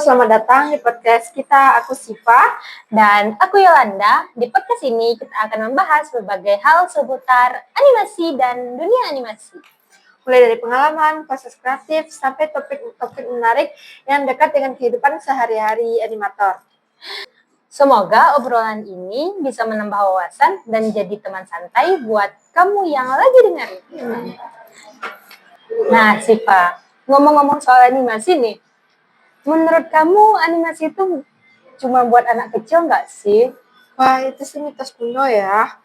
selamat datang di podcast kita. Aku Siva. Dan aku Yolanda. Di podcast ini kita akan membahas berbagai hal seputar animasi dan dunia animasi. Mulai dari pengalaman, proses kreatif, sampai topik-topik menarik yang dekat dengan kehidupan sehari-hari animator. Semoga obrolan ini bisa menambah wawasan dan jadi teman santai buat kamu yang lagi dengerin. Nah, Siva, ngomong-ngomong soal animasi nih, menurut kamu animasi itu cuma buat anak kecil nggak sih? Wah, itu sih mitos kuno ya.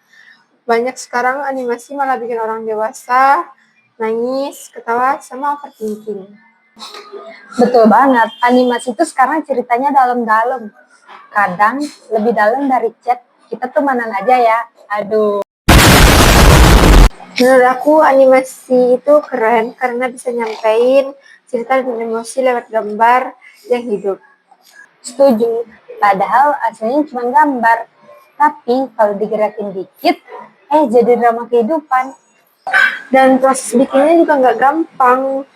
Banyak sekarang animasi malah bikin orang dewasa nangis, ketawa, sama overthinking. Betul banget, animasi itu sekarang ceritanya dalam-dalam. Kadang lebih dalam dari chat, kita temenan aja ya. Aduh. Menurut aku animasi itu keren karena bisa nyampein cerita dan emosi lewat gambar yang hidup. Setuju, padahal aslinya cuma gambar. Tapi kalau digerakin dikit, jadi drama kehidupan. Dan proses bikinnya juga nggak gampang.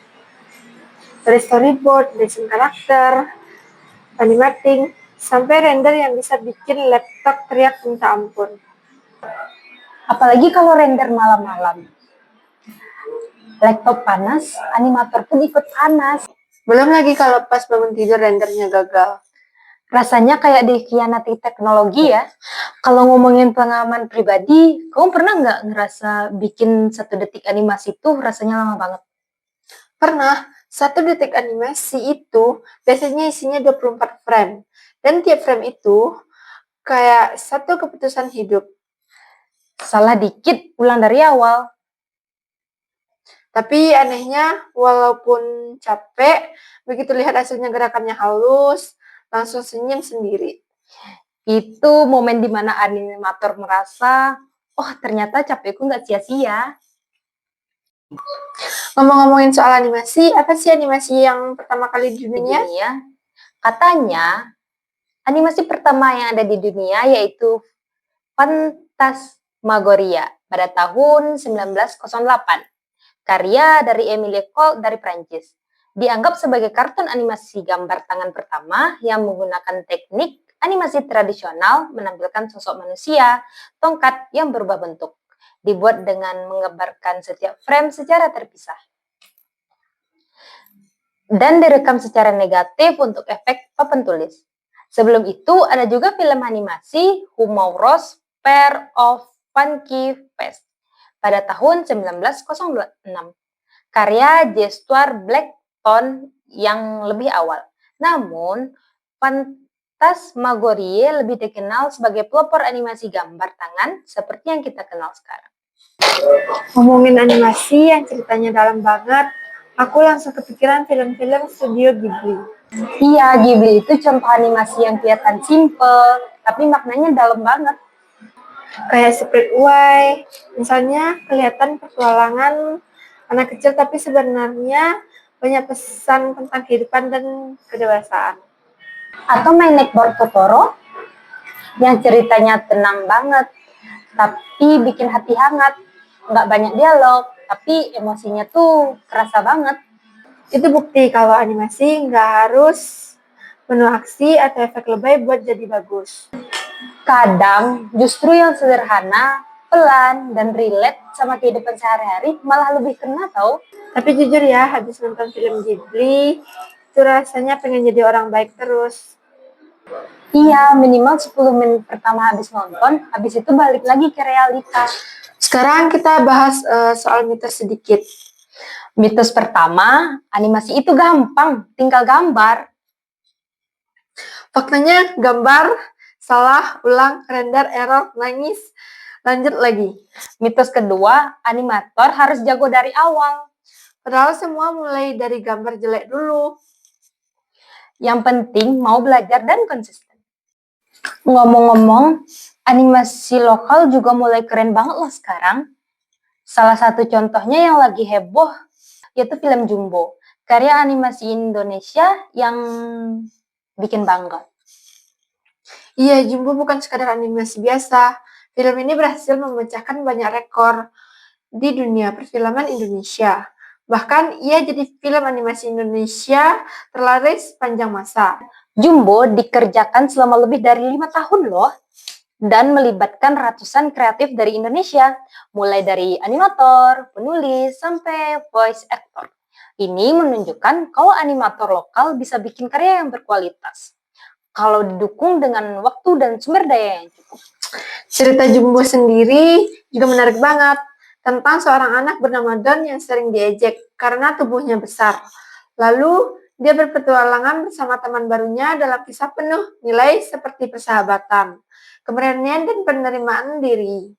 Dari storyboard, desain karakter, animating, sampai render yang bisa bikin laptop teriak minta ampun. Apalagi kalau render malam-malam. Laptop panas, animator pun ikut panas. Belum lagi kalau pas bangun tidur rendernya gagal. Rasanya kayak dikhianati teknologi ya. Kalau ngomongin pengalaman pribadi, kamu pernah nggak ngerasa bikin 1 detik animasi itu rasanya lama banget? Pernah, 1 detik animasi itu biasanya isinya 24 frame. Dan tiap frame itu kayak satu keputusan hidup. Salah dikit, ulang dari awal. Tapi anehnya, walaupun capek, begitu lihat hasilnya gerakannya halus, langsung senyum sendiri. Itu momen dimana animator merasa, oh ternyata capekku nggak sia-sia. Ngomong-ngomongin soal animasi, apa sih animasi yang pertama kali di dunia? Katanya, animasi pertama yang ada di dunia yaitu Phantasmagoria pada tahun 1908. Karya dari Émile Coll dari Prancis. Dianggap sebagai kartun animasi gambar tangan pertama yang menggunakan teknik animasi tradisional menampilkan sosok manusia, tongkat yang berubah bentuk. Dibuat dengan menggambarkan setiap frame secara terpisah. Dan direkam secara negatif untuk efek papan tulis. Sebelum itu ada juga film animasi Humorous Pair of Funky Face pada tahun 1906. Karya Stuart Blackstone yang lebih awal. Namun, Phantasmagoria lebih dikenal sebagai pelopor animasi gambar tangan seperti yang kita kenal sekarang. Ngomongin animasi yang ceritanya dalam banget, aku langsung kepikiran film-film studio Ghibli. Iya, Ghibli itu contoh animasi yang kelihatan simple, tapi maknanya dalam banget. Kayak Spirit Away, misalnya kelihatan petualangan anak kecil tapi sebenarnya banyak pesan tentang kehidupan dan kedewasaan. Atau My Neighbor Totoro yang ceritanya tenang banget, tapi bikin hati hangat. Nggak banyak dialog, tapi emosinya tuh kerasa banget. Itu bukti kalau animasi nggak harus penuh aksi atau efek lebay buat jadi bagus. Kadang justru yang sederhana, pelan, dan relate sama kehidupan sehari-hari malah lebih kena tau. Tapi jujur ya, habis nonton film Ghibli, itu rasanya pengen jadi orang baik terus. Iya, minimal 10 menit pertama habis nonton, habis itu balik lagi ke realita. Sekarang kita bahas soal mitos sedikit. Mitos pertama, animasi itu gampang, tinggal gambar. Faktanya gambar, salah, ulang, render, error, nangis, lanjut lagi. Mitos kedua, animator harus jago dari awal. Padahal semua mulai dari gambar jelek dulu. Yang penting mau belajar dan konsisten. Ngomong-ngomong, animasi lokal juga mulai keren banget loh sekarang. Salah satu contohnya yang lagi heboh, yaitu film Jumbo. Karya animasi Indonesia yang bikin bangga. Iya, Jumbo bukan sekadar animasi biasa. Film ini berhasil memecahkan banyak rekor di dunia perfilman Indonesia. Bahkan ia jadi film animasi Indonesia terlaris sepanjang masa. Jumbo dikerjakan selama lebih dari 5 tahun loh, dan melibatkan ratusan kreatif dari Indonesia, mulai dari animator, penulis, sampai voice actor. Ini menunjukkan kalau animator lokal bisa bikin karya yang berkualitas, kalau didukung dengan waktu dan sumber daya yang cukup. Cerita Jumbo sendiri juga menarik banget, tentang seorang anak bernama Don yang sering diejek karena tubuhnya besar. Lalu, dia berpetualangan bersama teman barunya dalam kisah penuh nilai seperti persahabatan, keberanian, dan penerimaan diri.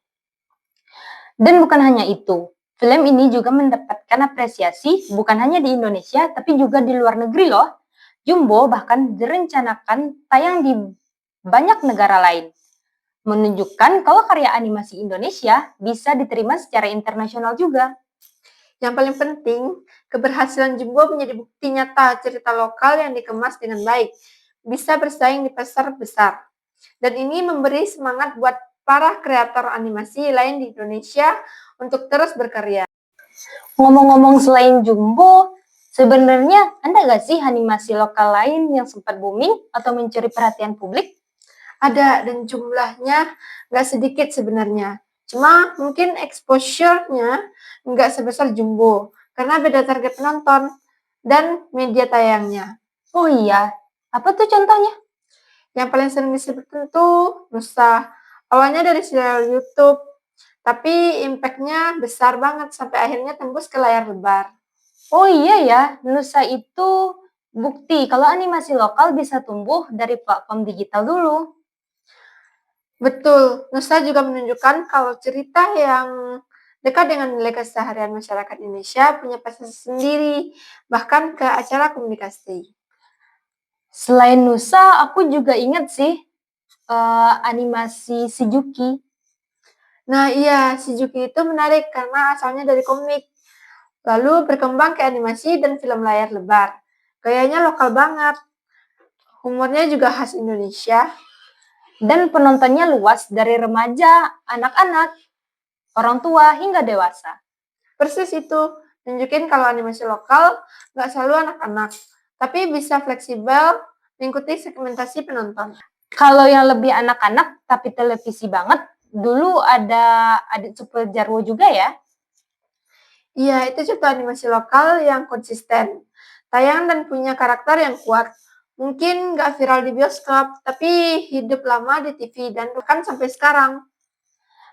Dan bukan hanya itu, film ini juga mendapatkan apresiasi bukan hanya di Indonesia, tapi juga di luar negeri loh. Jumbo bahkan direncanakan tayang di banyak negara lain, menunjukkan kalau karya animasi Indonesia bisa diterima secara internasional juga. Yang paling penting, keberhasilan Jumbo menjadi bukti nyata cerita lokal yang dikemas dengan baik, bisa bersaing di pasar besar. Dan ini memberi semangat buat para kreator animasi lain di Indonesia untuk terus berkarya. Ngomong-ngomong selain Jumbo, sebenarnya ada gak sih animasi lokal lain yang sempat booming atau mencuri perhatian publik? Ada, dan jumlahnya nggak sedikit sebenarnya. Cuma mungkin exposure-nya nggak sebesar Jumbo, karena beda target penonton dan media tayangnya. Oh iya, apa tuh contohnya? Yang paling sering disebut tentu Nusa. Awalnya dari serial YouTube, tapi impact-nya besar banget sampai akhirnya tembus ke layar lebar. Oh iya ya, Nusa itu bukti kalau animasi lokal bisa tumbuh dari platform digital dulu. Betul, Nusa juga menunjukkan kalau cerita yang dekat dengan nilai keseharian masyarakat Indonesia punya pasar sendiri, bahkan ke acara komunikasi. Selain Nusa, aku juga ingat sih animasi Shizuki. Nah iya, Shizuki itu menarik karena asalnya dari komik, lalu berkembang ke animasi dan film layar lebar. Gayanya lokal banget, humornya juga khas Indonesia. Dan penontonnya luas dari remaja, anak-anak, orang tua, hingga dewasa. Persis itu, nunjukin kalau animasi lokal nggak selalu anak-anak, tapi bisa fleksibel mengikuti segmentasi penonton. Kalau yang lebih anak-anak tapi televisi banget, dulu ada Adit Super Jarwo juga ya. Iya, itu contoh animasi lokal yang konsisten, tayang dan punya karakter yang kuat. Mungkin nggak viral di bioskop, tapi hidup lama di TV dan bahkan sampai sekarang.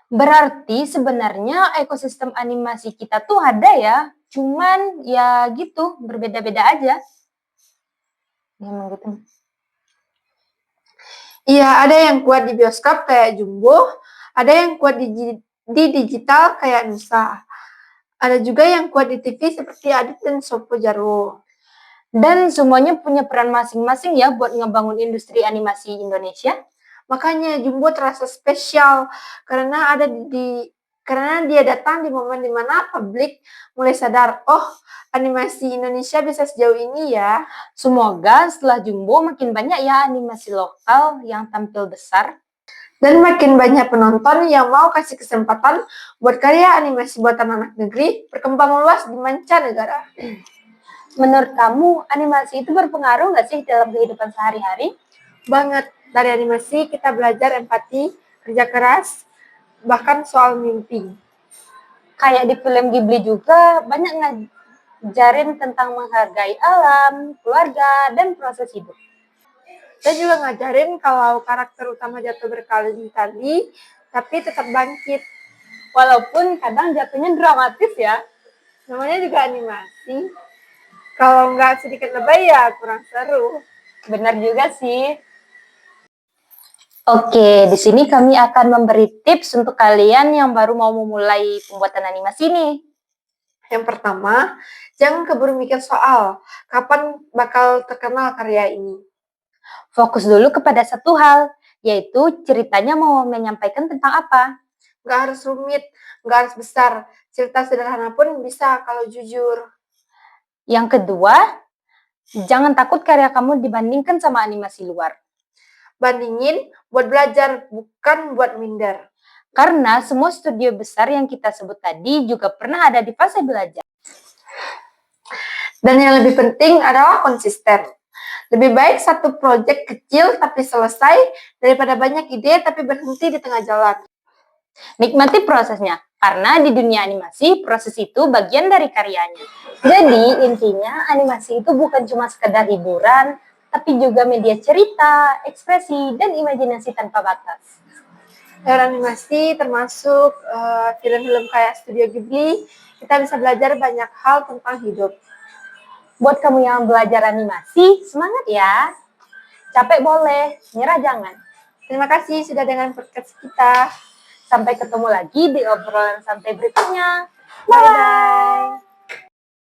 Berarti sebenarnya ekosistem animasi kita tuh ada ya, cuman ya gitu, berbeda-beda aja. Memang gitu. Iya, ada yang kuat di bioskop kayak Jumbo, ada yang kuat di digital kayak Nusa. Ada juga yang kuat di TV seperti Adit dan Sopo Jarwo. Dan semuanya punya peran masing-masing ya buat ngebangun industri animasi Indonesia. Makanya Jumbo terasa spesial karena karena dia datang di momen dimana publik mulai sadar, oh animasi Indonesia bisa sejauh ini ya. Semoga setelah Jumbo makin banyak ya animasi lokal yang tampil besar. Dan makin banyak penonton yang mau kasih kesempatan buat karya animasi buatan anak negeri berkembang luas di mancanegara. Menurut kamu, animasi itu berpengaruh nggak sih dalam kehidupan sehari-hari? Banget, dari animasi kita belajar empati, kerja keras, bahkan soal mimpi. Kayak di film Ghibli juga banyak ngajarin tentang menghargai alam, keluarga, dan proses hidup. Dan juga ngajarin kalau karakter utama jatuh berkali-kali, tapi tetap bangkit. Walaupun kadang jatuhnya dramatis ya. Namanya juga animasi. Kalau nggak sedikit lebay ya kurang seru. Benar juga sih. Oke, di sini kami akan memberi tips untuk kalian yang baru mau memulai pembuatan animasi nih. Yang pertama, jangan keburu mikir soal kapan bakal terkenal karya ini. Fokus dulu kepada satu hal, yaitu ceritanya mau menyampaikan tentang apa. Nggak harus rumit, nggak harus besar. Cerita sederhana pun bisa kalau jujur. Yang kedua, jangan takut karya kamu dibandingkan sama animasi luar. Bandingin buat belajar, bukan buat minder. Karena semua studio besar yang kita sebut tadi juga pernah ada di fase belajar. Dan yang lebih penting adalah konsisten. Lebih baik satu proyek kecil tapi selesai daripada banyak ide tapi berhenti di tengah jalan. Nikmati prosesnya, karena di dunia animasi, proses itu bagian dari karyanya. Jadi, intinya animasi itu bukan cuma sekedar hiburan, tapi juga media cerita, ekspresi, dan imajinasi tanpa batas. Dari animasi termasuk film-film kayak Studio Ghibli, kita bisa belajar banyak hal tentang hidup. Buat kamu yang belajar animasi, semangat ya! Capek boleh, nyerah jangan. Terima kasih sudah dengan podcast kita. Sampai ketemu lagi di obrolan santai berikutnya. Bye-bye.